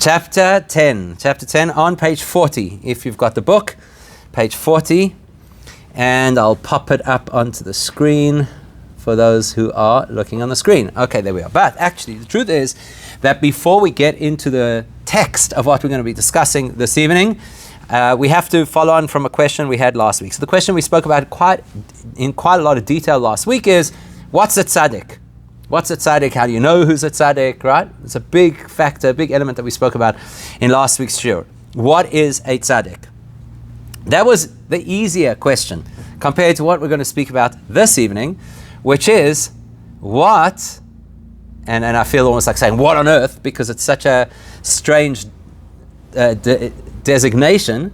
Chapter 10 on page 40. If you've got the book, page 40, and I'll pop it up onto the screen for those who are looking on the screen. Okay, there we are. But actually, the truth is that before we get into the text of what we're going to be discussing this evening, we have to follow on from a question we had last week. So the question we spoke about in quite a lot of detail last week is, what's a tzaddik? What's a tzaddik? How do you know who's a tzaddik, right? It's a big factor, a big element that we spoke about in last week's shiur. What is a tzaddik? That was the easier question compared to what we're going to speak about this evening, which is what, and I feel almost like saying what on earth, because it's such a strange designation.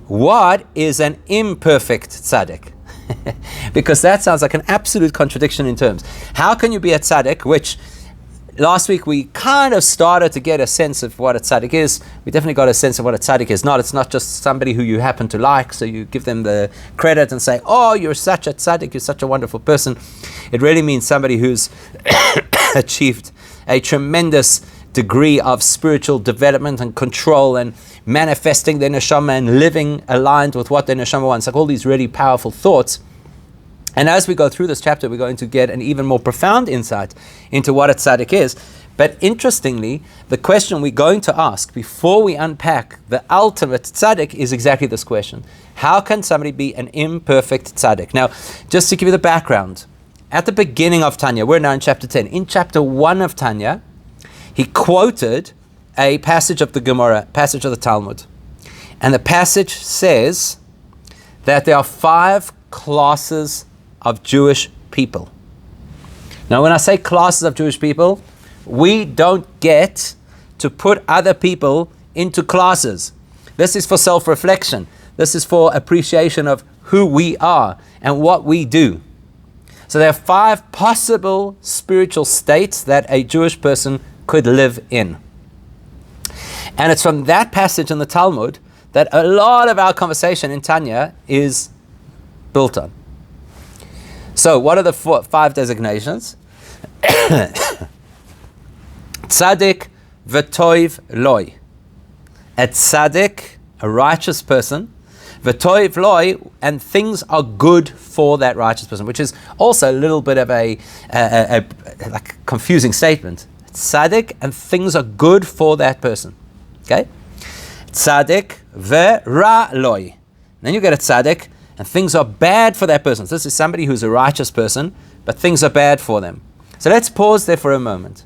What is an imperfect tzaddik? Because that sounds like an absolute contradiction in terms. How can you be a tzaddik, which last week we kind of started to get a sense of what a tzaddik is. We definitely got a sense of what a tzaddik is not. It's not just somebody who you happen to like, so you give them the credit and say, oh, you're such a tzaddik, you're such a wonderful person. It really means somebody who's achieved a tremendous degree of spiritual development and control and manifesting their neshama and living aligned with what their neshama wants. Like all these really powerful thoughts. And as we go through this chapter, we're going to get an even more profound insight into what a tzaddik is. But interestingly, the question we're going to ask before we unpack the ultimate tzaddik is exactly this question. How can somebody be an imperfect tzaddik? Now, just to give you the background, at the beginning of Tanya, we're now in chapter 10. In chapter 1 of Tanya, he quoted a passage of the Gemara, passage of the Talmud. And the passage says that there are 5 classes of Jewish people. Now, when I say classes of Jewish people, we don't get to put other people into classes. This is for self-reflection. This is for appreciation of who we are and what we do. So there are 5 possible spiritual states that a Jewish person could live in. And it's from that passage in the Talmud that a lot of our conversation in Tanya is built on. So what are the 5 designations? Tzadik v'toiv loy. A tzaddik, a righteous person, v'toiv loy, and things are good for that righteous person, which is also a little bit of a like confusing statement. Tzadik, and things are good for that person. Okay? Tzadik v'ra loy. Then you get a tzaddik, and things are bad for that person. So this is somebody who's a righteous person, but things are bad for them. So let's pause there for a moment.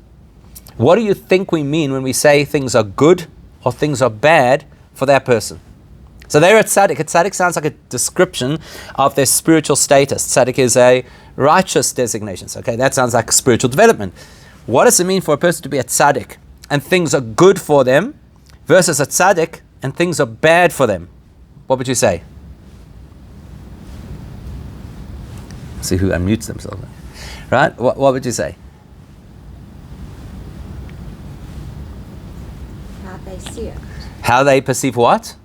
What do you think we mean when we say things are good or things are bad for that person? So they're a tzaddik. A tzaddik sounds like a description of their spiritual status. Tzaddik is a righteous designation. So, okay, that sounds like spiritual development. What does it mean for a person to be a tzaddik and things are good for them versus a tzaddik and things are bad for them? What would you say? See who unmutes themselves. Right? What would you say? How they see it. How they perceive what?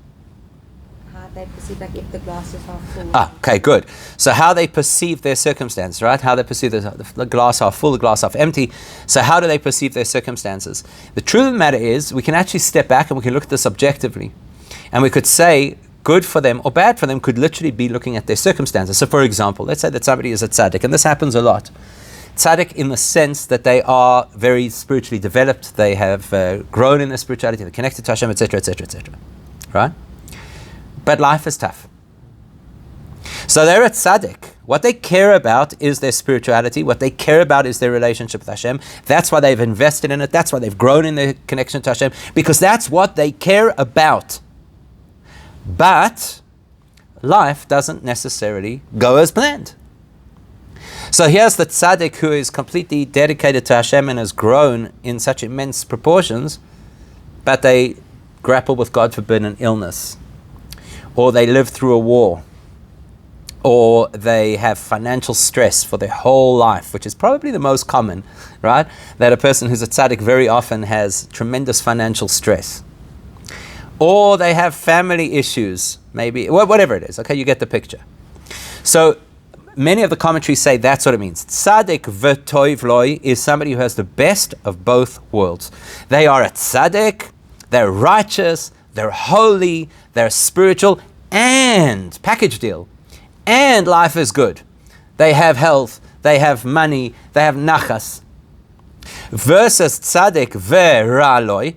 How they perceive, like if the glasses are full. Okay, good. So how they perceive their circumstance, right? How they perceive the glass half full, the glass half empty. So how do they perceive their circumstances? The truth of the matter is, we can actually step back and we can look at this objectively. And we could say, good for them or bad for them could literally be looking at their circumstances. So for example, let's say that somebody is a tzaddik, and this happens a lot. Tzaddik in the sense that they are very spiritually developed, they have grown in their spirituality, they're connected to Hashem, etc., etc., etc. Right? But life is tough. So they're a tzaddik. What they care about is their spirituality. What they care about is their relationship with Hashem. That's why they've invested in it. That's why they've grown in their connection to Hashem, because that's what they care about. But life doesn't necessarily go as planned. So here's the tzaddik who is completely dedicated to Hashem and has grown in such immense proportions, but they grapple with, God forbid, an illness, or they live through a war, or they have financial stress for their whole life, which is probably the most common, right? That a person who's a tzaddik very often has tremendous financial stress. Or they have family issues, maybe, whatever it is. Okay, you get the picture. So many of the commentaries say that's what it means. Tzadik v'toiv loy is somebody who has the best of both worlds. They are a tzaddik, they're righteous, they're holy, they're spiritual, and package deal. And life is good. They have health, they have money, they have nachas. Versus tzaddik ve'raloi,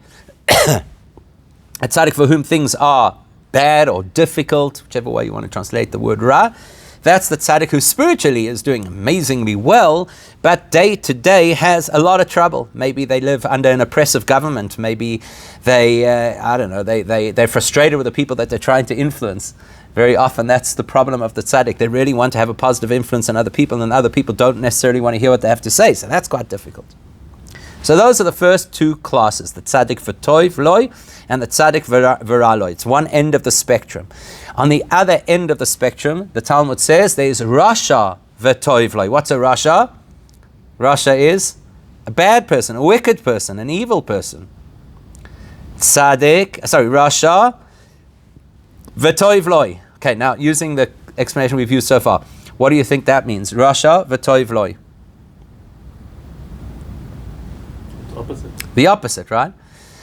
a tzaddik for whom things are bad or difficult, whichever way you want to translate the word ra. That's the tzaddik who spiritually is doing amazingly well, but day to day has a lot of trouble. Maybe they live under an oppressive government. Maybe they're frustrated with the people that they're trying to influence. Very often that's the problem of the tzaddik. They really want to have a positive influence on other people, and other people don't necessarily want to hear what they have to say. So that's quite difficult. So those are the first two classes, the tzaddik v'toiv loi and the tzaddik v'ra loi. It's one end of the spectrum. On the other end of the spectrum, the Talmud says there is rasha v'toiv loi. What's a rasha? Rasha is a bad person, a wicked person, an evil person. Rasha v'toiv loi. Okay, now using the explanation we've used so far, what do you think that means? Rasha v'toiv loi. Opposite. The opposite, right?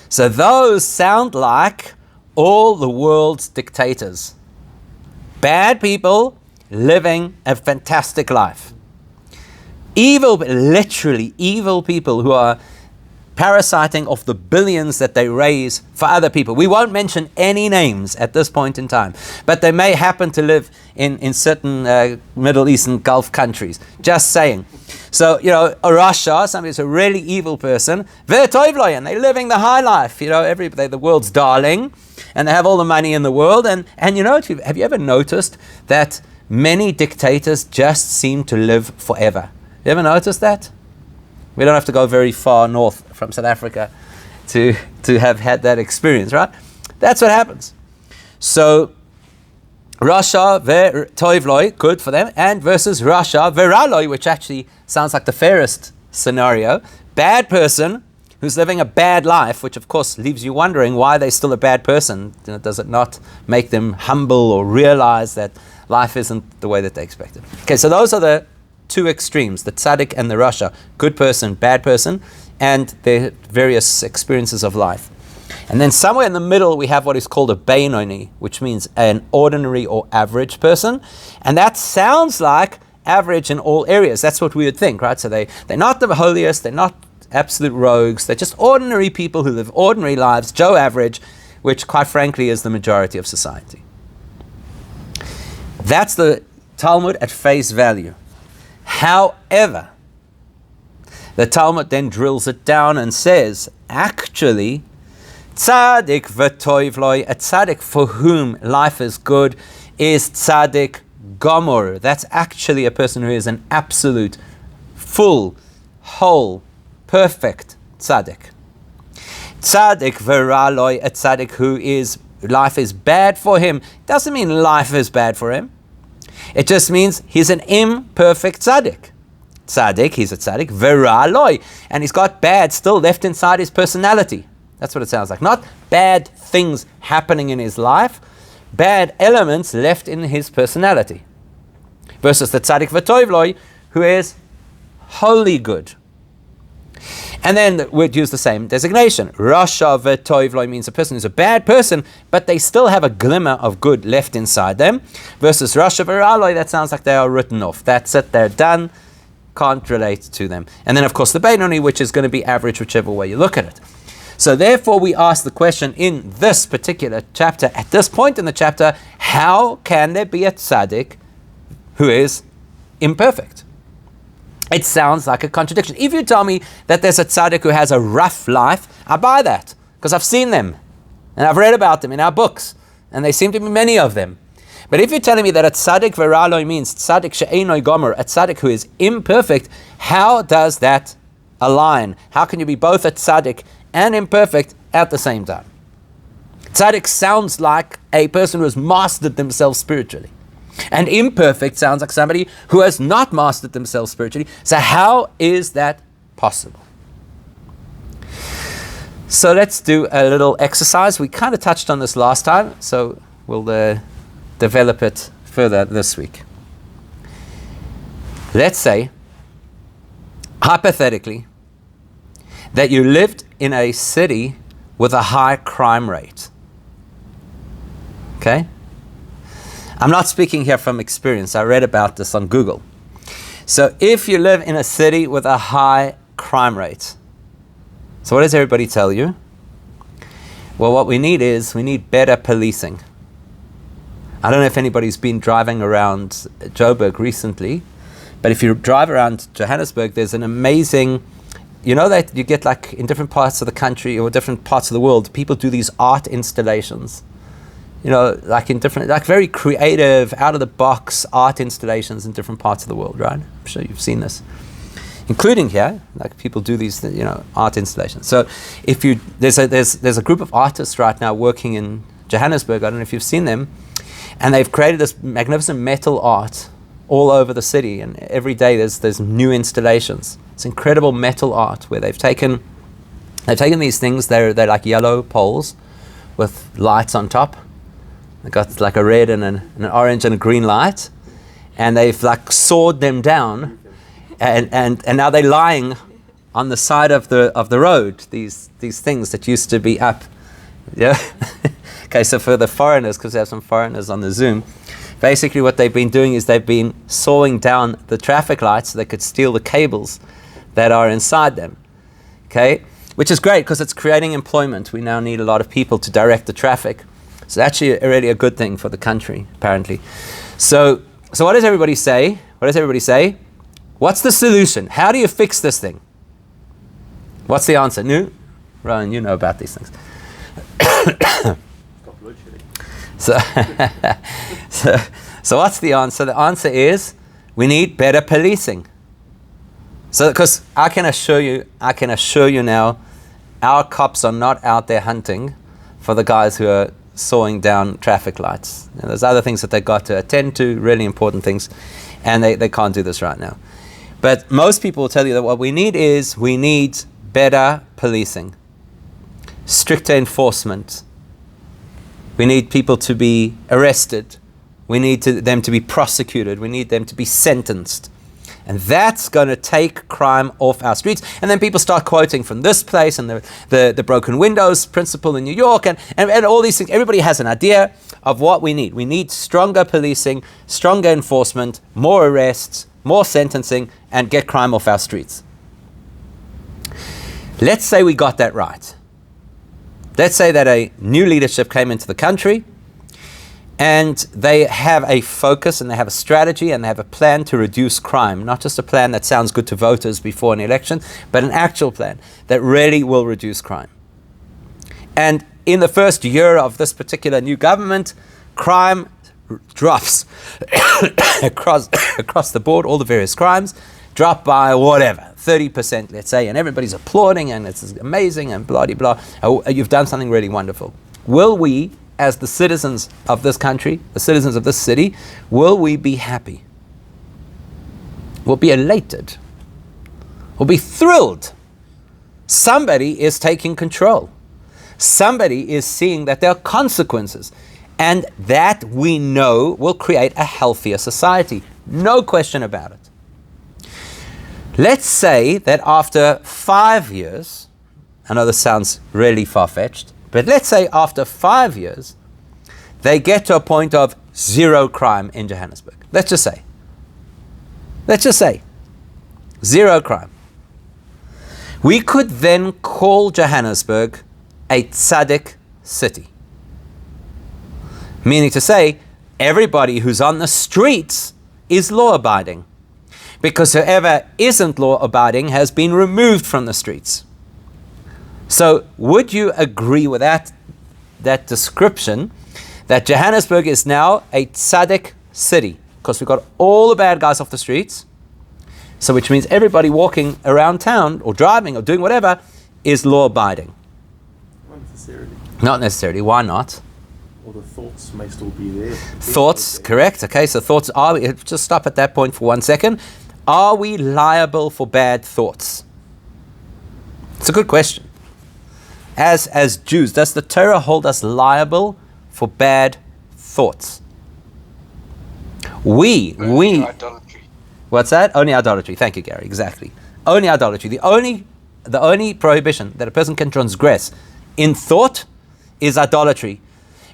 So those sound like all the world's dictators. Bad people living a fantastic life. Evil, literally evil people who are parasiting off the billions that they raise for other people. We won't mention any names at this point in time, but they may happen to live in certain Middle Eastern Gulf countries. Just saying. So, a Rasha, somebody who's a really evil person, and they're living the high life. They're the world's darling, and they have all the money in the world. And have you ever noticed that many dictators just seem to live forever? You ever noticed that? We don't have to go very far north from South Africa to have had that experience, right? That's what happens. So, Rasha ve'toivloi, good for them, and versus Rasha ve'raloi, which actually sounds like the fairest scenario. Bad person who's living a bad life, which of course leaves you wondering why they're still a bad person. Does it not make them humble or realize that life isn't the way that they expected? Okay, so those are the two extremes, the tzaddik and the rasha, good person, bad person, and their various experiences of life. And then somewhere in the middle we have what is called a beinoni, which means an ordinary or average person. And that sounds like average in all areas. That's what we would think, right? So they're not the holiest, they're not absolute rogues, they're just ordinary people who live ordinary lives, Joe average, which quite frankly is the majority of society. That's the Talmud at face value. However, the Talmud then drills it down and says, actually, tzaddik v'toivloi, a tzaddik for whom life is good, is tzaddik gomor. That's actually a person who is an absolute, full, whole, perfect tzaddik. Tzaddik v'raloi, a tzaddik who is, life is bad for him, doesn't mean life is bad for him. It just means he's an imperfect tzaddik. Tzaddik, he's a tzaddik, v'raloi, and he's got bad still left inside his personality. That's what it sounds like. Not bad things happening in his life, bad elements left in his personality. Versus the tzaddik v'toivloi, who is wholly good. And then we'd use the same designation. Rasha v'toivloi means a person who's a bad person, but they still have a glimmer of good left inside them. Versus Rasha v'raloi, that sounds like they are written off. That's it, they're done, can't relate to them. And then of course the beinoni, which is going to be average whichever way you look at it. So therefore we ask the question in this particular chapter, at this point in the chapter, how can there be a tzaddik who is imperfect? It sounds like a contradiction. If you tell me that there's a tzaddik who has a rough life, I buy that, because I've seen them, and I've read about them in our books, and there seem to be many of them. But if you're telling me that a tzaddik v'raloi means tzaddik she'enoi gomer, a tzaddik who is imperfect, how does that align? How can you be both a tzaddik and imperfect at the same time? Tzaddik sounds like a person who has mastered themselves spiritually. And imperfect sounds like somebody who has not mastered themselves spiritually. So how is that possible? So let's do a little exercise. We kind of touched on this last time, so we'll develop it further this week. Let's say, hypothetically, that you lived in a city with a high crime rate. Okay? I'm not speaking here from experience. I read about this on Google. So if you live in a city with a high crime rate, so what does everybody tell you? Well, what we need better policing. I don't know if anybody's been driving around Joburg recently, but if you drive around Johannesburg, there's an amazing, you know that you get like in different parts of the country or different parts of the world, people do these art installations. You know, like in different, like very creative, out-of-the-box art installations in different parts of the world, right? I'm sure you've seen this. Including here, like people do these, you know, art installations. So if you, there's a group of artists right now working in Johannesburg, I don't know if you've seen them, and they've created this magnificent metal art all over the city, and every day there's new installations. It's incredible metal art where they've taken these things, they're like yellow poles with lights on top. They've got like a red and an orange and a green light, and they've like sawed them down, and now they're lying on the side of the road, these things that used to be up. Yeah. Okay, so for the foreigners, because we have some foreigners on the Zoom, basically what they've been doing is they've been sawing down the traffic lights so they could steal the cables that are inside them. Okay, which is great because it's creating employment. We now need a lot of people to direct the traffic. So that's actually really a good thing for the country, apparently. So what does everybody say? What does everybody say? What's the solution? How do you fix this thing? What's the answer? No? Rowan, you know about these things. So what's the answer? The answer is we need better policing. So because I can assure you now, our cops are not out there hunting for the guys who are sawing down traffic lights. And there's other things that they got to attend to, really important things, and they can't do this right now. But most people will tell you that what we need better policing, stricter enforcement. We need people to be arrested. We need them to be prosecuted. We need them to be sentenced. And that's going to take crime off our streets. And then people start quoting from this place and the broken windows principle in New York and all these things. Everybody has an idea of what we need. We need stronger policing, stronger enforcement, more arrests, more sentencing, and get crime off our streets. Let's say we got that right. Let's say that a new leadership came into the country and they have a focus and they have a strategy and they have a plan to reduce crime. Not just a plan that sounds good to voters before an election, but an actual plan that really will reduce crime. And in the first year of this particular new government, crime drops across the board, all the various crimes drop by whatever, 30%, let's say, and everybody's applauding and it's amazing and blah, blah, blah. Oh, you've done something really wonderful. Will we, as the citizens of this country, the citizens of this city, will we be happy? We'll be elated. We'll be thrilled. Somebody is taking control. Somebody is seeing that there are consequences, and that we know will create a healthier society. No question about it. Let's say that after 5 years, I know this sounds really far-fetched, but let's say after 5 years, they get to a point of zero crime in Johannesburg. Let's just say, zero crime. We could then call Johannesburg a Tzadik city. Meaning to say, everybody who's on the streets is law-abiding. Because whoever isn't law-abiding has been removed from the streets. So would you agree with that description, that Johannesburg is now a Tzadik city? Because we've got all the bad guys off the streets, so which means everybody walking around town or driving or doing whatever is law-abiding. Not necessarily. Not necessarily. Why not? Or the thoughts may still be there. Thoughts, correct. Okay, so thoughts are, just stop at that point for 1 second. Are we liable for bad thoughts? It's a good question. As Jews, does the Torah hold us liable for bad thoughts? We. Idolatry. What's that? Only idolatry. Thank you, Gary. Exactly. Only idolatry. The only prohibition that a person can transgress in thought is idolatry,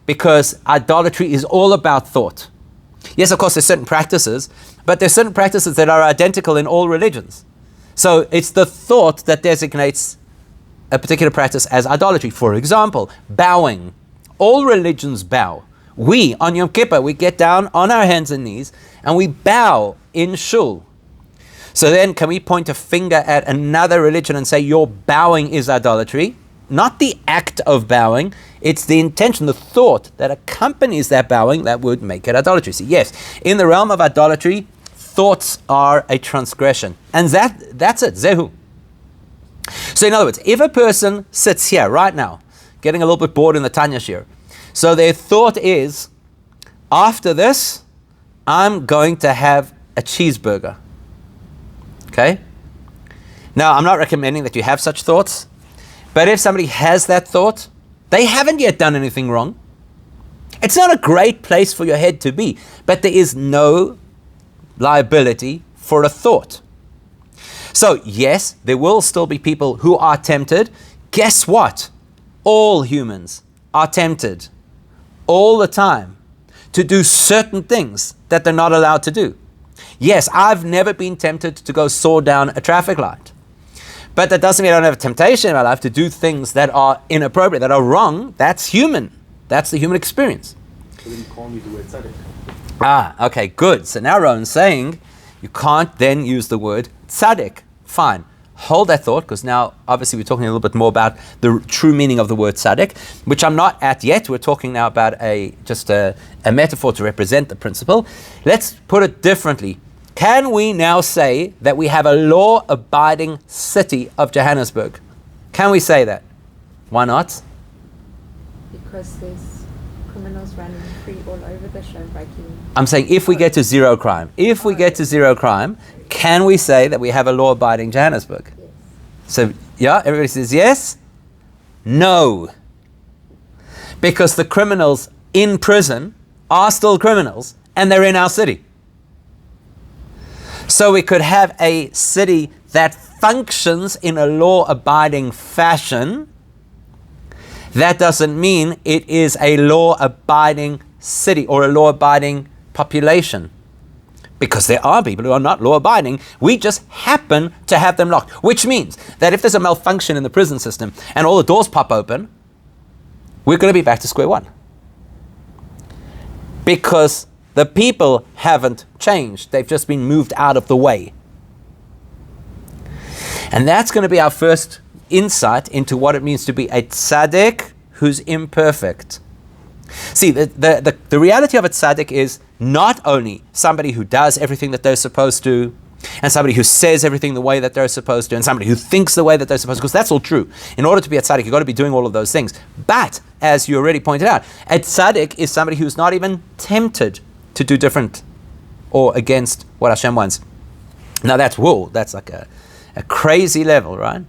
because idolatry is all about thought. Yes, of course, there's certain practices, but there's certain practices that are identical in all religions. So it's the thought that designates a particular practice as idolatry. For example, bowing. All religions bow. We, on Yom Kippur, we get down on our hands and knees and we bow in shul. So then can we point a finger at another religion and say your bowing is idolatry? Not the act of bowing, it's the intention, the thought that accompanies that bowing that would make it idolatry. So yes, in the realm of idolatry, thoughts are a transgression. And that's it, zehu. So in other words, if a person sits here right now, getting a little bit bored in the Tanya shir, so their thought is, after this, I'm going to have a cheeseburger. Okay? Now, I'm not recommending that you have such thoughts, but if somebody has that thought, they haven't yet done anything wrong. It's not a great place for your head to be, but there is no liability for a thought. So, yes, there will still be people who are tempted. Guess what? All humans are tempted all the time to do certain things that they're not allowed to do. Yes, I've never been tempted to go saw down a traffic light. But that doesn't mean I don't have a temptation in my life to do things that are inappropriate, that are wrong. That's human. That's the human experience. So then you can't use the word tzaddik. Ah, okay, good. So now Rowan's saying you can't then use the word tzaddik. Fine. Hold that thought, because now obviously we're talking a little bit more about the true meaning of the word tzaddik, which I'm not at yet. We're talking now about just a metaphor to represent the principle. Let's put it differently. Can we now say that we have a law-abiding city of Johannesburg? Can we say that? Why not? Because there's criminals running free all over the show, breaking. I'm saying if we get to zero crime, can we say that we have a law-abiding Johannesburg? Yes. So, yeah, everybody says yes? No. Because the criminals in prison are still criminals, and they're in our city. So we could have a city that functions in a law-abiding fashion. That doesn't mean it is a law-abiding city or a law-abiding population. Because there are people who are not law-abiding. We just happen to have them locked. Which means that if there's a malfunction in the prison system and all the doors pop open, we're going to be back to square one. Because the people haven't changed. They've just been moved out of the way. And that's going to be our first insight into what it means to be a tzaddik who's imperfect. See, the reality of a tzaddik is not only somebody who does everything that they're supposed to, and somebody who says everything the way that they're supposed to, and somebody who thinks the way that they're supposed to, because that's all true. In order to be a tzaddik, you've got to be doing all of those things. But, as you already pointed out, a tzaddik is somebody who's not even tempted to do different or against what Hashem wants. Now that's like a crazy level, right?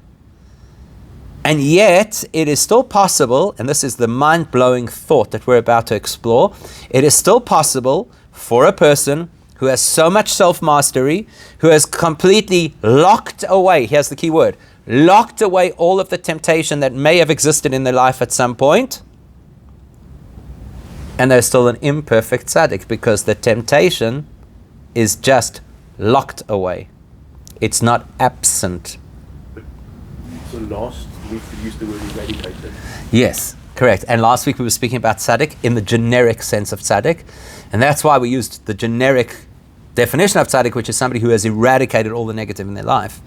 And yet, it is still possible, and this is the mind-blowing thought that we're about to explore, it is still possible for a person who has so much self-mastery, who has completely locked away, here's the key word, locked away all of the temptation that may have existed in their life at some point, and they're still an imperfect tzaddik because the temptation is just locked away. It's not absent. So last week we used the word eradicated. Yes, correct. And last week we were speaking about tzaddik in the generic sense of tzaddik. And that's why we used the generic definition of tzaddik, which is somebody who has eradicated all the negative in their life.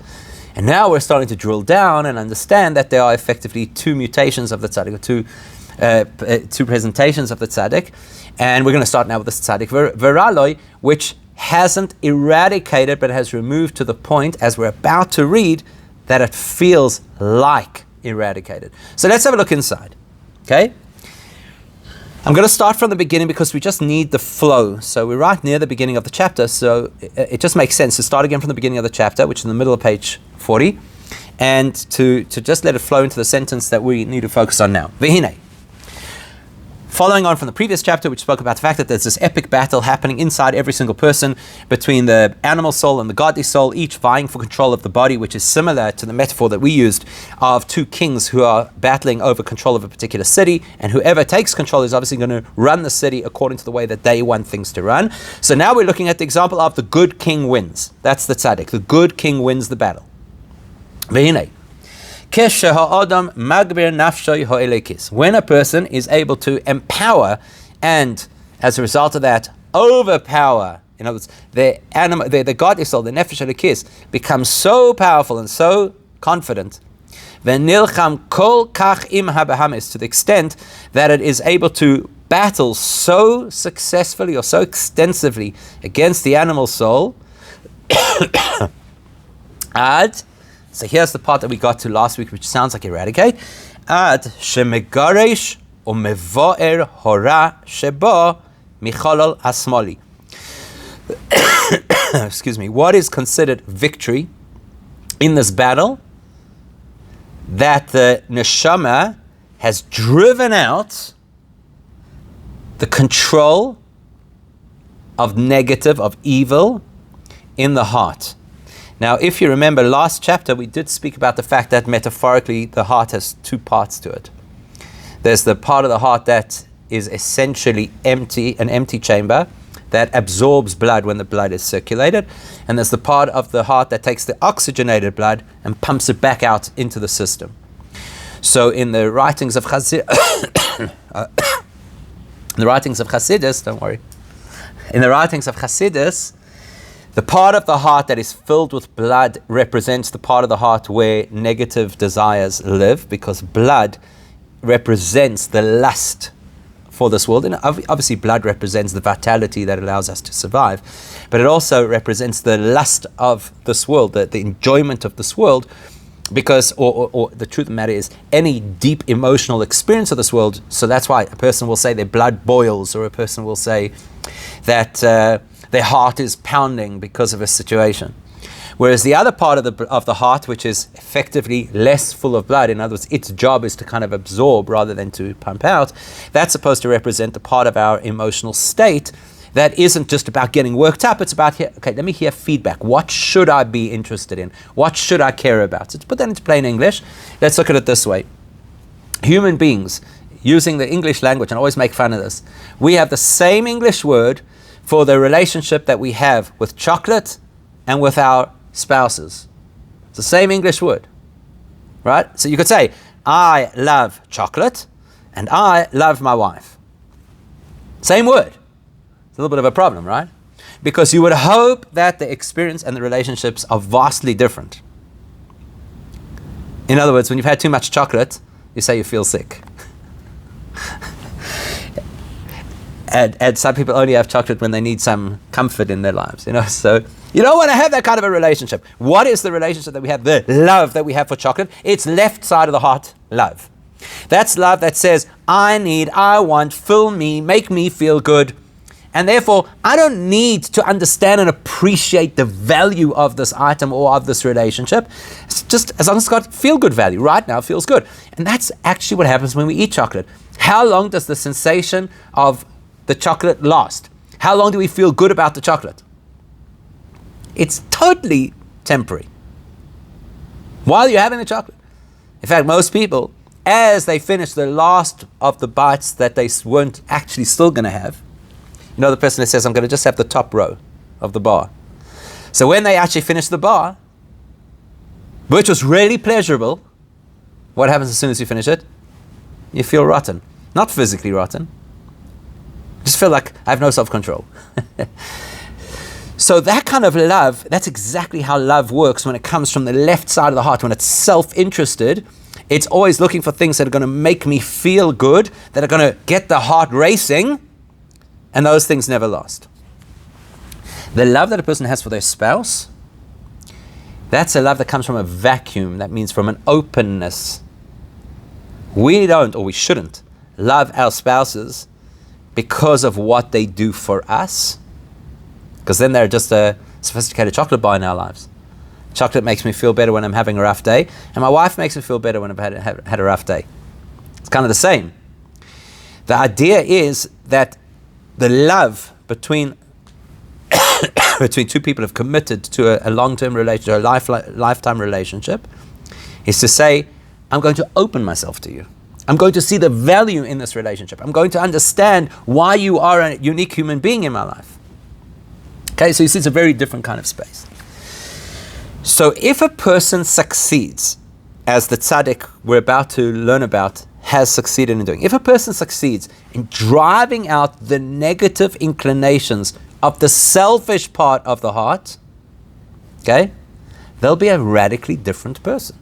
And now we're starting to drill down and understand that there are effectively two mutations of the tzaddik, or two presentations of the tzaddik. And we're going to start now with the tzaddik veraloi, which hasn't eradicated but has removed to the point, as we're about to read, that it feels like eradicated. So let's have a look inside. Okay? I'm going to start from the beginning because we just need the flow. So we're right near the beginning of the chapter, so it just makes sense to start again from the beginning of the chapter, which is in the middle of page 40, and to just let it flow into the sentence that we need to focus on now. Vehine. Following on from the previous chapter, which spoke about the fact that there's this epic battle happening inside every single person between the animal soul and the godly soul, each vying for control of the body, which is similar to the metaphor that we used of two kings who are battling over control of a particular city, and whoever takes control is obviously going to run the city according to the way that they want things to run. So now we're looking at the example of the good king wins. That's the tzaddik. The good king wins the battle. V'hinei. When a person is able to empower and, as a result of that, overpower, in other words, the godly soul, the nefesh elokis, becomes so powerful and so confident, v'nilcham kol kach im habahamis, to the extent that it is able to battle so successfully or so extensively against the animal soul, ad. So here's the part that we got to last week, which sounds like eradicate. Ad shemegaresh umevoer hora sheba micholol asmoli. Excuse me. What is considered victory in this battle? That the neshama has driven out the control of negative, of evil in the heart. Now, if you remember last chapter, we did speak about the fact that metaphorically the heart has two parts to it. There's the part of the heart that is essentially empty, an empty chamber that absorbs blood when the blood is circulated. And there's the part of the heart that takes the oxygenated blood and pumps it back out into the system. So in the writings of Chassidus, don't worry. In the writings of Chassidus, the part of the heart that is filled with blood represents the part of the heart where negative desires live, because blood represents the lust for this world. And obviously blood represents the vitality that allows us to survive. But it also represents the lust of this world, the enjoyment of this world, because, or the truth of the matter is, any deep emotional experience of this world. So that's why a person will say their blood boils, or a person will say that their heart is pounding because of a situation. Whereas the other part of the heart, which is effectively less full of blood, in other words, its job is to kind of absorb rather than to pump out, that's supposed to represent the part of our emotional state that isn't just about getting worked up. It's about, let me hear feedback. What should I be interested in? What should I care about? So to put that into plain English, let's look at it this way. Human beings, using the English language, and I always make fun of this, we have the same English word for the relationship that we have with chocolate and with our spouses. It's the same English word, right? So you could say, I love chocolate and I love my wife. Same word. It's a little bit of a problem, right? Because you would hope that the experience and the relationships are vastly different. In other words, when you've had too much chocolate, you say you feel sick. And some people only have chocolate when they need some comfort in their lives, So you don't want to have that kind of a relationship. What is the relationship that we have? The love that we have for chocolate. It's left side of the heart love. That's love that says, I want, fill me, make me feel good. And therefore, I don't need to understand and appreciate the value of this item or of this relationship. It's just as long as it's got feel-good value. Right now, it feels good. And that's actually what happens when we eat chocolate. How long does the sensation of the chocolate last? How long do we feel good about the chocolate? It's totally temporary. While you're having the chocolate. In fact, most people, as they finish the last of the bites that they weren't actually still going to have, the person that says, I'm going to just have the top row of the bar. So when they actually finish the bar, which was really pleasurable, what happens as soon as you finish it? You feel rotten. Not physically rotten. Just feel like I have no self-control. So that kind of love, that's exactly how love works when it comes from the left side of the heart, when it's self-interested. It's always looking for things that are going to make me feel good, that are going to get the heart racing, and those things never last. The love that a person has for their spouse, that's a love that comes from a vacuum. That means from an openness. We don't, or we shouldn't, love our spouses because of what they do for us, because then they're just a sophisticated chocolate bar in our lives. Chocolate makes me feel better when I'm having a rough day, and my wife makes me feel better when I've had a rough day. It's kind of the same. The idea is that the love between between two people who have committed to a long-term relationship, a lifetime relationship, is to say, I'm going to open myself to you. I'm going to see the value in this relationship. I'm going to understand why you are a unique human being in my life. Okay, so you see it's a very different kind of space. So if a person succeeds, as the tzaddik we're about to learn about has succeeded in doing, if a person succeeds in driving out the negative inclinations of the selfish part of the heart, okay, they'll be a radically different person.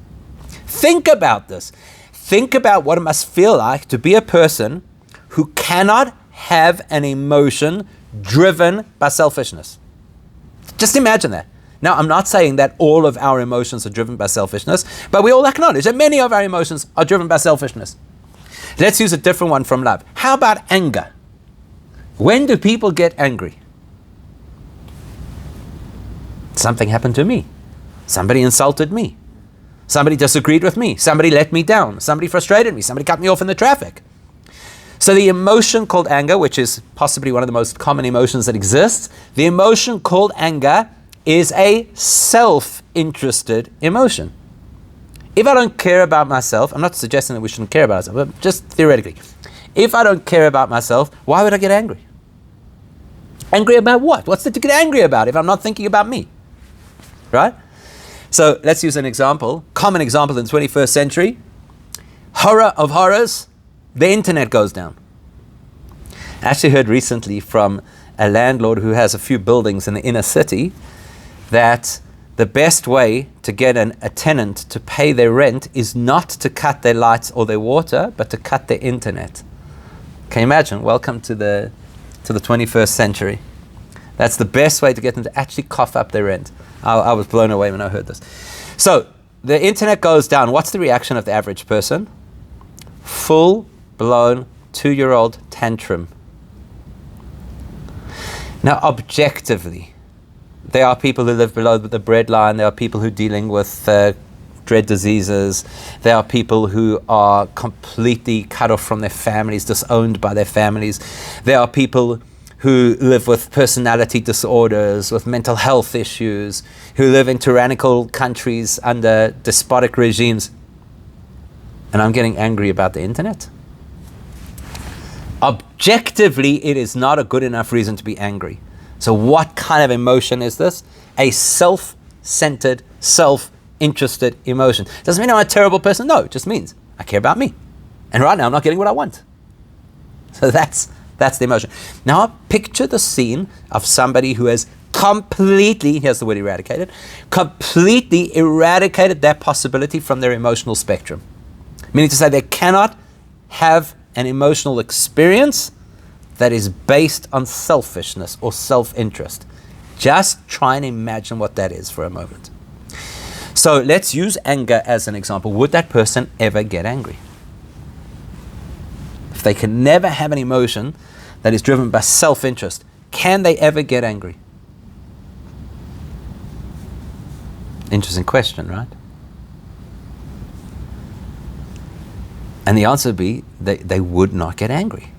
Think about this. Think about what it must feel like to be a person who cannot have an emotion driven by selfishness. Just imagine that. Now, I'm not saying that all of our emotions are driven by selfishness, but we all acknowledge that many of our emotions are driven by selfishness. Let's use a different one from love. How about anger? When do people get angry? Something happened to me. Somebody insulted me. Somebody disagreed with me. Somebody let me down. Somebody frustrated me. Somebody cut me off in the traffic. So the emotion called anger, which is possibly one of the most common emotions that exists, the emotion called anger is a self-interested emotion. If I don't care about myself, I'm not suggesting that we shouldn't care about ourselves, but just theoretically, if I don't care about myself, why would I get angry? Angry about what? What's there to get angry about if I'm not thinking about me? Right? So let's use an example, common example in the 21st century. Horror of horrors, the internet goes down. I actually heard recently from a landlord who has a few buildings in the inner city that the best way to get a tenant to pay their rent is not to cut their lights or their water, but to cut their internet. Can you imagine? Welcome to the 21st century. That's the best way to get them to actually cough up their rent. I was blown away when I heard this. So the internet goes down. What's the reaction of the average person? Full-blown 2-year-old tantrum. Now, objectively, there are people who live below the breadline. There are people who are dealing with dread diseases. There are people who are completely cut off from their families, disowned by their families. There are people who live with personality disorders, with mental health issues, who live in tyrannical countries under despotic regimes. And I'm getting angry about the internet? Objectively, it is not a good enough reason to be angry. So what kind of emotion is this? A self-centered, self-interested emotion. Doesn't mean I'm a terrible person. No, it just means I care about me. And right now I'm not getting what I want. So that's the emotion. Now picture the scene of somebody who has completely, here's the word eradicated, completely eradicated that possibility from their emotional spectrum. Meaning to say they cannot have an emotional experience that is based on selfishness or self-interest. Just try and imagine what that is for a moment. So let's use anger as an example. Would that person ever get angry? If they can never have an emotion that is driven by self-interest, can they ever get angry? Interesting question, right? And the answer would be they would not get angry.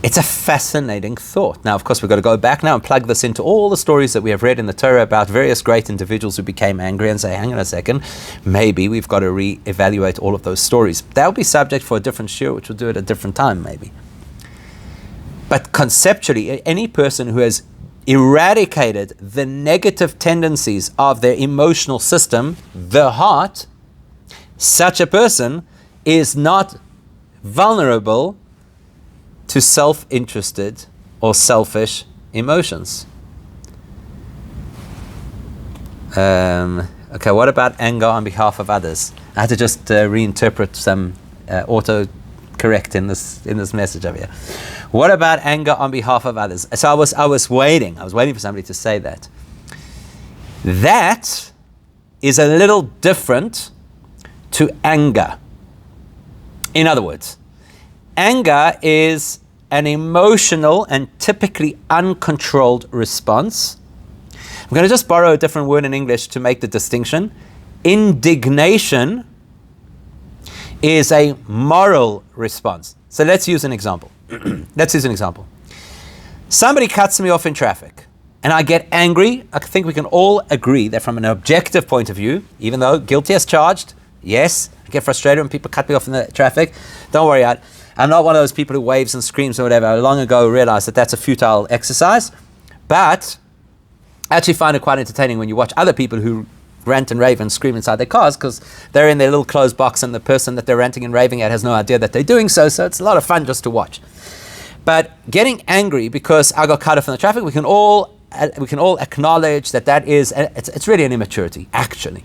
It's a fascinating thought. Now, of course, we've got to go back now and plug this into all the stories that we have read in the Torah about various great individuals who became angry and say, hang on a second, maybe we've got to re-evaluate all of those stories. That will be subject for a different shiur, which we'll do at a different time, maybe. But conceptually, any person who has eradicated the negative tendencies of their emotional system, the heart, such a person is not vulnerable to self-interested or selfish emotions. Okay, what about anger on behalf of others? I had to just reinterpret some auto-correct in this message over here. What about anger on behalf of others? So I was waiting for somebody to say that. That is a little different to anger. In other words, anger is an emotional and typically uncontrolled response. I'm going to just borrow a different word in English to make the distinction. Indignation is a moral response. So let's use an example. Somebody cuts me off in traffic and I get angry. I think we can all agree that from an objective point of view, even though guilty as charged, yes, I get frustrated when people cut me off in the traffic. Don't worry, I'm not one of those people who waves and screams or whatever. I long ago realized that that's a futile exercise. But I actually find it quite entertaining when you watch other people who rant and rave and scream inside their cars, because they're in their little closed box and the person that they're ranting and raving at has no idea that they're doing so it's a lot of fun just to watch. But getting angry because I got cut off in the traffic, we can all acknowledge that is, it's really an immaturity, actually.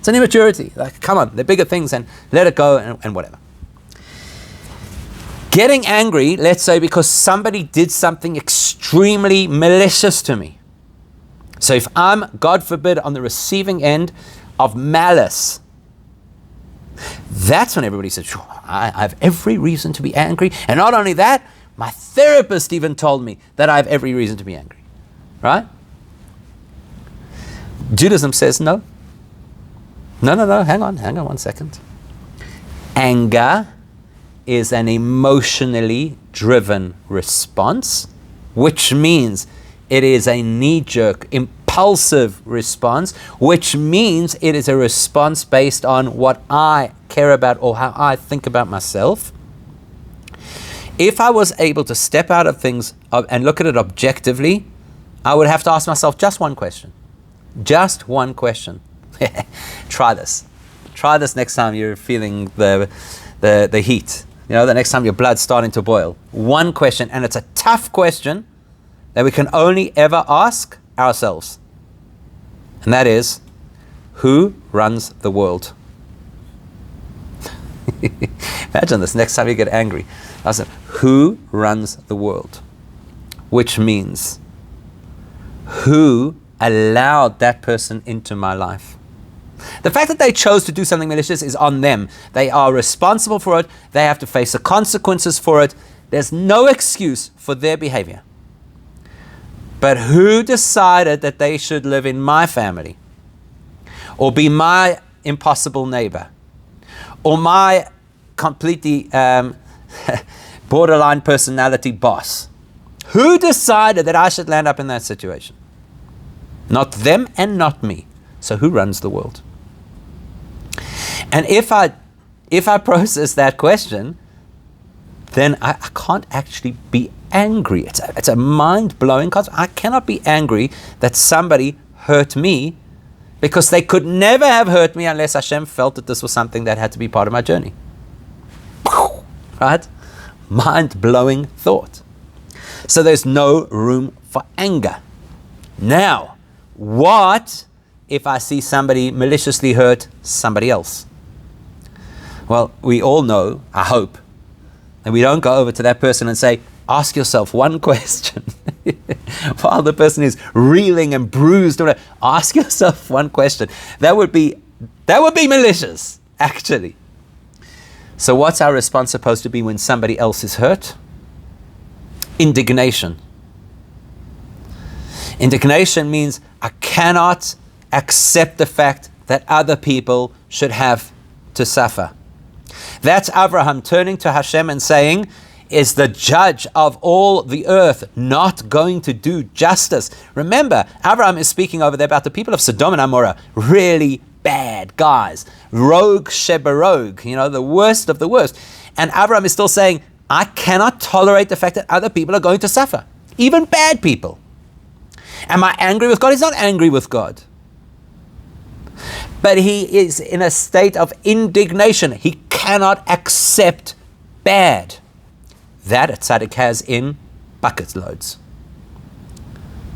It's an immaturity. Like, come on, they're bigger things and let it go and whatever. Getting angry, let's say, because somebody did something extremely malicious to me. So if I'm, God forbid, on the receiving end of malice, that's when everybody says, sure, I have every reason to be angry. And not only that, my therapist even told me that I have every reason to be angry. Right? Judaism says no. No, hang on 1 second. Anger is an emotionally driven response, which means it is a knee-jerk, impulsive response, which means it is a response based on what I care about or how I think about myself. If I was able to step out of things and look at it objectively, I would have to ask myself just one question. Just one question. Try this. Try this next time you're feeling the heat. The next time your blood's starting to boil. One question, and it's a tough question that we can only ever ask ourselves. And that is, who runs the world? Imagine this, next time you get angry. Ask them, who runs the world? Which means, who allowed that person into my life? The fact that they chose to do something malicious is on them. They are responsible for it. They have to face the consequences for it. There's no excuse for their behavior. But who decided that they should live in my family? Or be my impossible neighbor? Or my completely borderline personality boss? Who decided that I should land up in that situation? Not them and not me. So who runs the world? And if I process that question, then I can't actually be angry. It's a mind-blowing concept. I cannot be angry that somebody hurt me, because they could never have hurt me unless Hashem felt that this was something that had to be part of my journey. Right? Mind-blowing thought. So there's no room for anger. Now, what if I see somebody maliciously hurt somebody else? Well, we all know, I hope, and we don't go over to that person and say, ask yourself one question. While the person is reeling and bruised, ask yourself one question. That would be malicious, actually. So what's our response supposed to be when somebody else is hurt? Indignation. Indignation means I cannot accept the fact that other people should have to suffer. That's Abraham turning to Hashem and saying, is the judge of all the earth not going to do justice? Remember, Abraham is speaking over there about the people of Sodom and Amorah, really bad guys, rogue shebarogue, the worst of the worst. And Abraham is still saying, I cannot tolerate the fact that other people are going to suffer, even bad people. Am I angry with God? He's not angry with God. But he is in a state of indignation. He cannot accept bad. That a tzaddik has in bucket loads.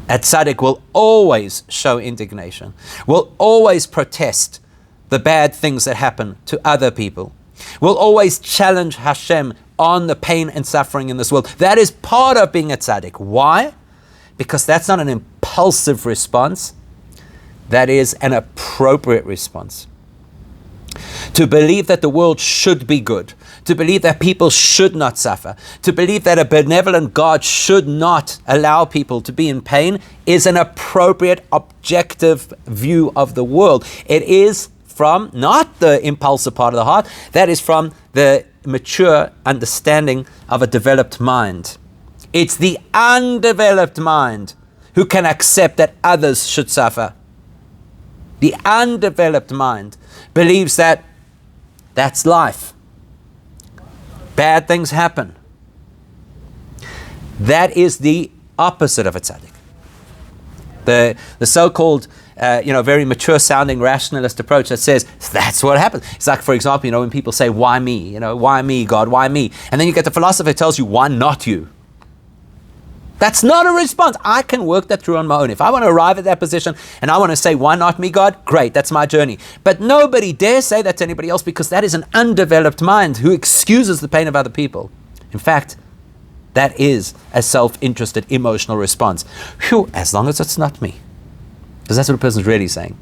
A tzaddik will always show indignation, will always protest the bad things that happen to other people, will always challenge Hashem on the pain and suffering in this world. That is part of being a tzaddik. Why? Because that's not an impulsive response. That is an appropriate response. To believe that the world should be good, to believe that people should not suffer, to believe that a benevolent God should not allow people to be in pain is an appropriate, objective view of the world. It is from not the impulsive part of the heart. That is from the mature understanding of a developed mind. It's the undeveloped mind who can accept that others should suffer. The undeveloped mind believes that that's life. Bad things happen. That is the opposite of a tzaddik. The so-called, very mature-sounding rationalist approach that says that's what happens. It's like, for example, when people say, "Why me? Why me, God? Why me?" And then you get the philosopher who tells you, "Why not you?" That's not a response. I can work that through on my own. If I want to arrive at that position and I want to say, "Why not me, God?" Great, that's my journey. But nobody dares say that to anybody else, because that is an undeveloped mind who excuses the pain of other people. In fact, that is a self-interested emotional response. Phew, as long as it's not me. Because that's what a person's really saying.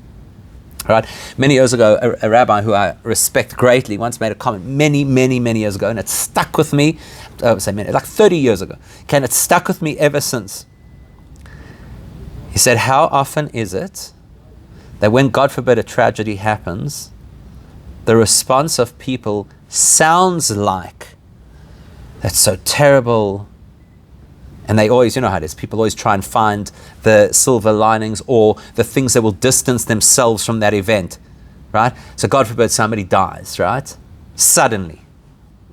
All right? Many years ago, a rabbi who I respect greatly once made a comment many, many, many years ago, and it stuck with me, like 30 years ago. And it stuck with me ever since. He said, how often is it that when, God forbid, a tragedy happens, the response of people sounds like, "That's so terrible." And they always, you know how it is, people always try and find the silver linings or the things that will distance themselves from that event, right? So God forbid somebody dies, right? Suddenly.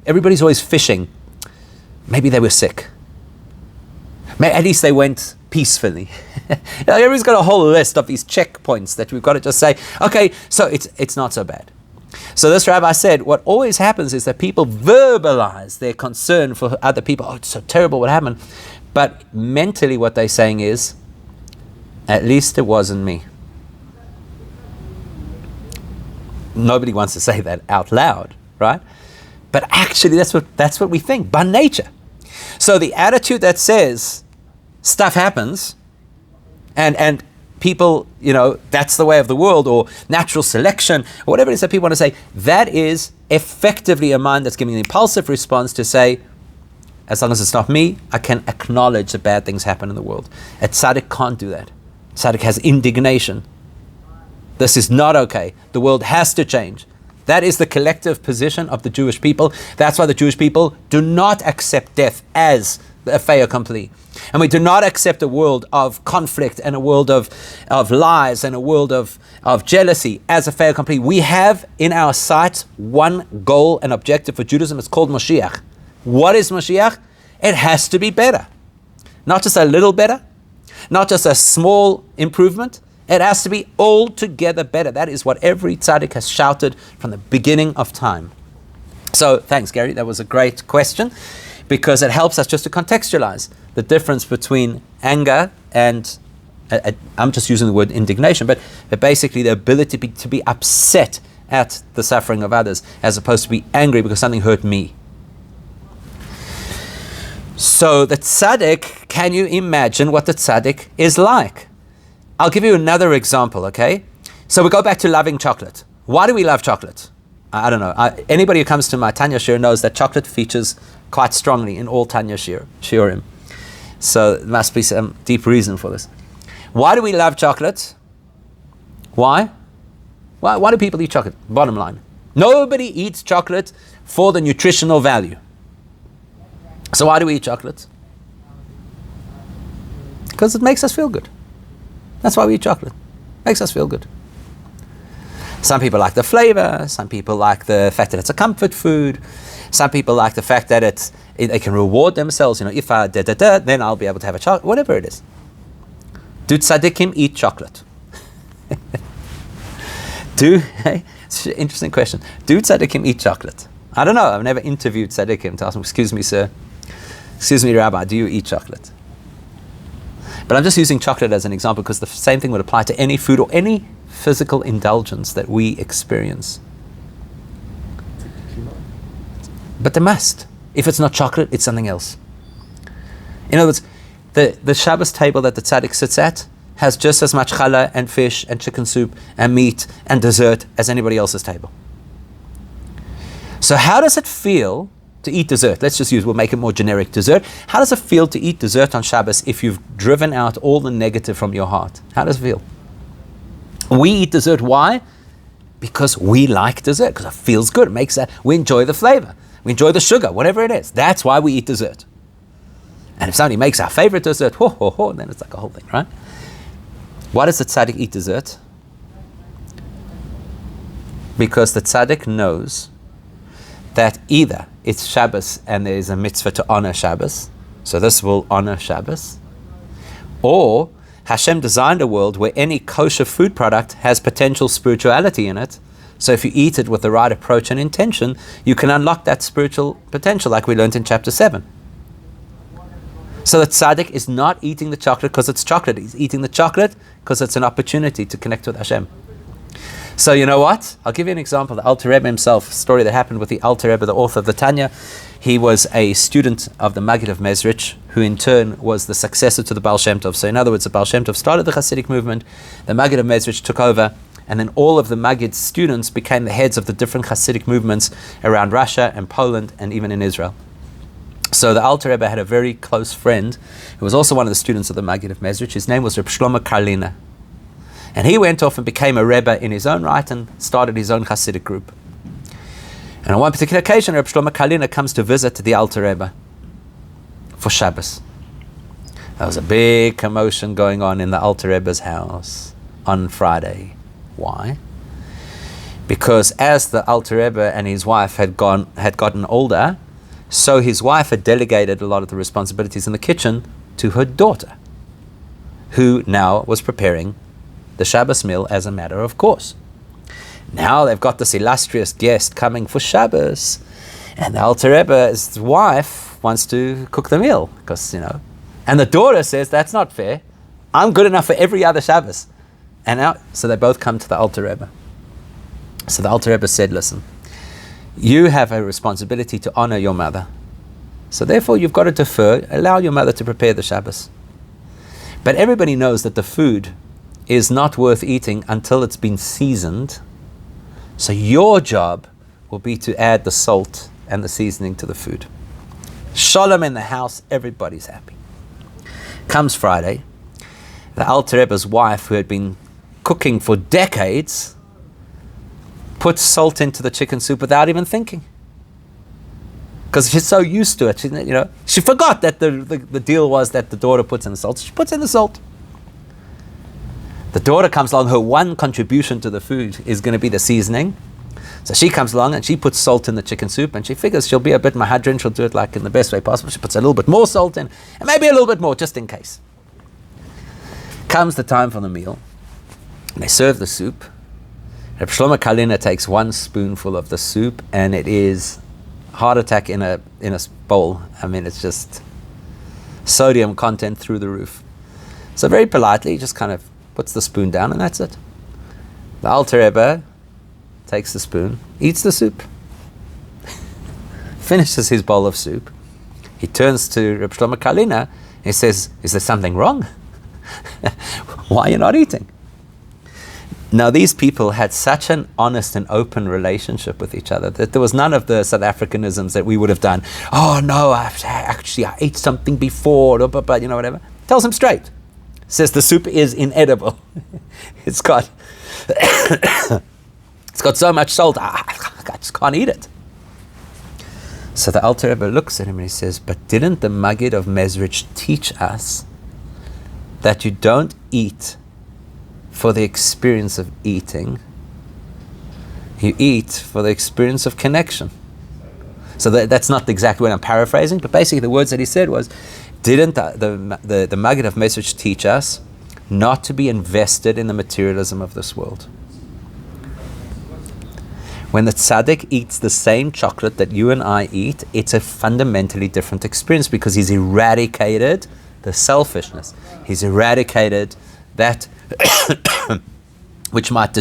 Everybody's always fishing. Maybe they were sick. At least they went peacefully. Everybody's got a whole list of these checkpoints that we've got to just say, okay, so it's not so bad. So this rabbi said, what always happens is that people verbalize their concern for other people. "Oh, it's so terrible what happened." But mentally what they're saying is, at least it wasn't me. Nobody wants to say that out loud, right? But actually that's what we think by nature. So the attitude that says stuff happens and people, that's the way of the world, or natural selection, or whatever it is that people want to say, that is effectively a mind that's giving an impulsive response to say, as long as it's not me, I can acknowledge that bad things happen in the world. A tzaddik can't do that. Tzaddik has indignation. This is not okay. The world has to change. That is the collective position of the Jewish people. That's why the Jewish people do not accept death as a fait accompli. And we do not accept a world of conflict and a world of lies and a world of jealousy as a fait accompli. We have in our sights one goal and objective for Judaism. It's called Mashiach. What is Mashiach? It has to be better. Not just a little better, not just a small improvement. It has to be altogether better. That is what every tzaddik has shouted from the beginning of time. So thanks, Gary. That was a great question, because it helps us just to contextualize the difference between anger and, I'm just using the word indignation, but basically the ability to be upset at the suffering of others, as opposed to be angry because something hurt me. So the tzaddik, can you imagine what the tzaddik is like? I'll give you another example, okay? So we go back to loving chocolate. Why do we love chocolate? I don't know. Anybody who comes to my Tanya shir knows that chocolate features quite strongly in all Tanya shiurim. So there must be some deep reason for this. Why do we love chocolate? Why? Why do people eat chocolate? Bottom line. Nobody eats chocolate for the nutritional value. So why do we eat chocolate? Because it makes us feel good. That's why we eat chocolate. Makes us feel good. Some people like the flavor. Some people like the fact that it's a comfort food. Some people like the fact that they can reward themselves. If I then I'll be able to have a chocolate. Whatever it is. Do tzaddikim eat chocolate? It's an interesting question. Do tzaddikim eat chocolate? I don't know. I've never interviewed tzaddikim to ask them, "Excuse me, sir. Excuse me, Rabbi, do you eat chocolate?" But I'm just using chocolate as an example because the same thing would apply to any food or any physical indulgence that we experience. But they must. If it's not chocolate, it's something else. In other words, the Shabbos table that the tzaddik sits at has just as much challah and fish and chicken soup and meat and dessert as anybody else's table. So how does it feel to eat dessert? We'll make it more generic, dessert. How does it feel to eat dessert on Shabbos if you've driven out all the negative from your heart? How does it feel? We eat dessert. Why? Because we like dessert, because it feels good. It makes we enjoy the flavor. We enjoy the sugar, whatever it is. That's why we eat dessert. And if somebody makes our favorite dessert, then it's like a whole thing, right? Why does the tzaddik eat dessert? Because the tzaddik knows that either it's Shabbos and there is a mitzvah to honor Shabbos, so this will honor Shabbos, or Hashem designed a world where any kosher food product has potential spirituality in it. So if you eat it with the right approach and intention, you can unlock that spiritual potential, like we learned in chapter 7. So the tzaddik is not eating the chocolate because it's chocolate. He's eating the chocolate because it's an opportunity to connect with Hashem. So you know what? I'll give you an example. The Alter Rebbe himself, a story that happened with the Alter Rebbe, the author of the Tanya. He was a student of the Maggid of Mezrich, who in turn was the successor to the Baal Shem Tov. So in other words, the Baal Shem Tov started the Hasidic movement, the Maggid of Mezrich took over, and then all of the Maggid's students became the heads of the different Hasidic movements around Russia and Poland and even in Israel. So the Alter Rebbe had a very close friend who was also one of the students of the Maggid of Mezrich. His name was Reb Shlomo Karliner. And he went off and became a Rebbe in his own right and started his own Hasidic group. And on one particular occasion, Reb Shlomo Karliner comes to visit the Alter Rebbe for Shabbos. There was a big commotion going on in the Alter Rebbe's house on Friday. Why? Because as the Alter Rebbe and his wife had gotten older, so his wife had delegated a lot of the responsibilities in the kitchen to her daughter, who now was preparing the Shabbos meal as a matter of course. Now they've got this illustrious guest coming for Shabbos, and the Alter Rebbe's wife wants to cook the meal, because, and the daughter says, that's not fair. I'm good enough for every other Shabbos. And now, so they both come to the Alter Rebbe. So the Alter Rebbe said, listen, you have a responsibility to honor your mother. So therefore you've got to defer, allow your mother to prepare the Shabbos. But everybody knows that the food is not worth eating until it's been seasoned. So your job will be to add the salt and the seasoning to the food. Shalom in the house, everybody's happy. Comes Friday, the Alter Rebbe's wife, who had been cooking for decades, puts salt into the chicken soup without even thinking. Because she's so used to it, she forgot that the deal was that the daughter puts in the salt. She puts in the salt. The daughter comes along, her one contribution to the food is going to be the seasoning. So she comes along and she puts salt in the chicken soup, and she figures she'll be a bit mahadrin, she'll do it like in the best way possible. She puts a little bit more salt in, and maybe a little bit more, just in case. Comes the time for the meal, and they serve the soup. Reb Shlomo Karliner takes one spoonful of the soup, and it is heart attack in a bowl. I mean, it's just sodium content through the roof. So very politely, he just kind of puts the spoon down, and that's it. The Alter Rebbe takes the spoon, eats the soup, finishes his bowl of soup. He turns to Reb Shlomo Karliner, and he says, is there something wrong? Why are you not eating? Now, these people had such an honest and open relationship with each other that there was none of the South Africanisms that we would have done. Oh, no, I ate something before, whatever. Tells him straight. Says the soup is inedible. It's got so much salt, I just can't eat it. So the Alter Rebbe looks at him and he says, but didn't the Maggid of Mezrich teach us that you don't eat for the experience of eating, you eat for the experience of connection? So that's not the exact word, I'm paraphrasing, but basically the words that he said was, didn't the Maggid of Mezrich teach us not to be invested in the materialism of this world? When the tzaddik eats the same chocolate that you and I eat, it's a fundamentally different experience, because he's eradicated the selfishness. He's eradicated that which might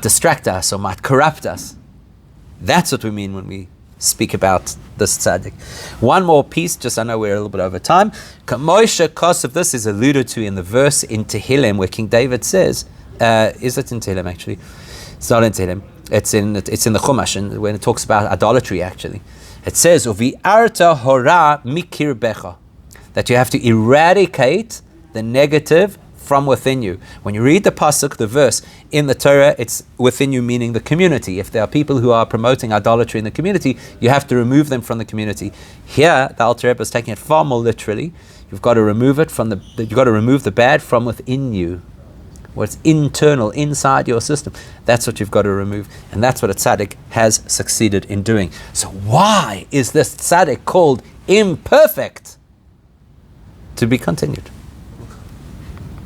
distract us or might corrupt us. That's what we mean when we speak about this tzaddik. One more piece, just I know we're a little bit over time. Kamosha Kosov, this is alluded to in the verse in Tehillim where King David says, is it in Tehillim actually? It's not in Tehillim. It's in the Chumash, and when it talks about idolatry actually. It says, Uvi'arta hora mikir becha, that you have to eradicate the negative from within you. When you read the pasuk, the verse in the Torah, it's within you, meaning the community. If there are people who are promoting idolatry in the community, you have to remove them from the community. Here, the Alter Rebbe is taking it far more literally. You've got to remove it you've got to remove the bad from within you. What's internal, inside your system. That's what you've got to remove. And that's what a tzaddik has succeeded in doing. So why is this tzaddik called imperfect? To be continued.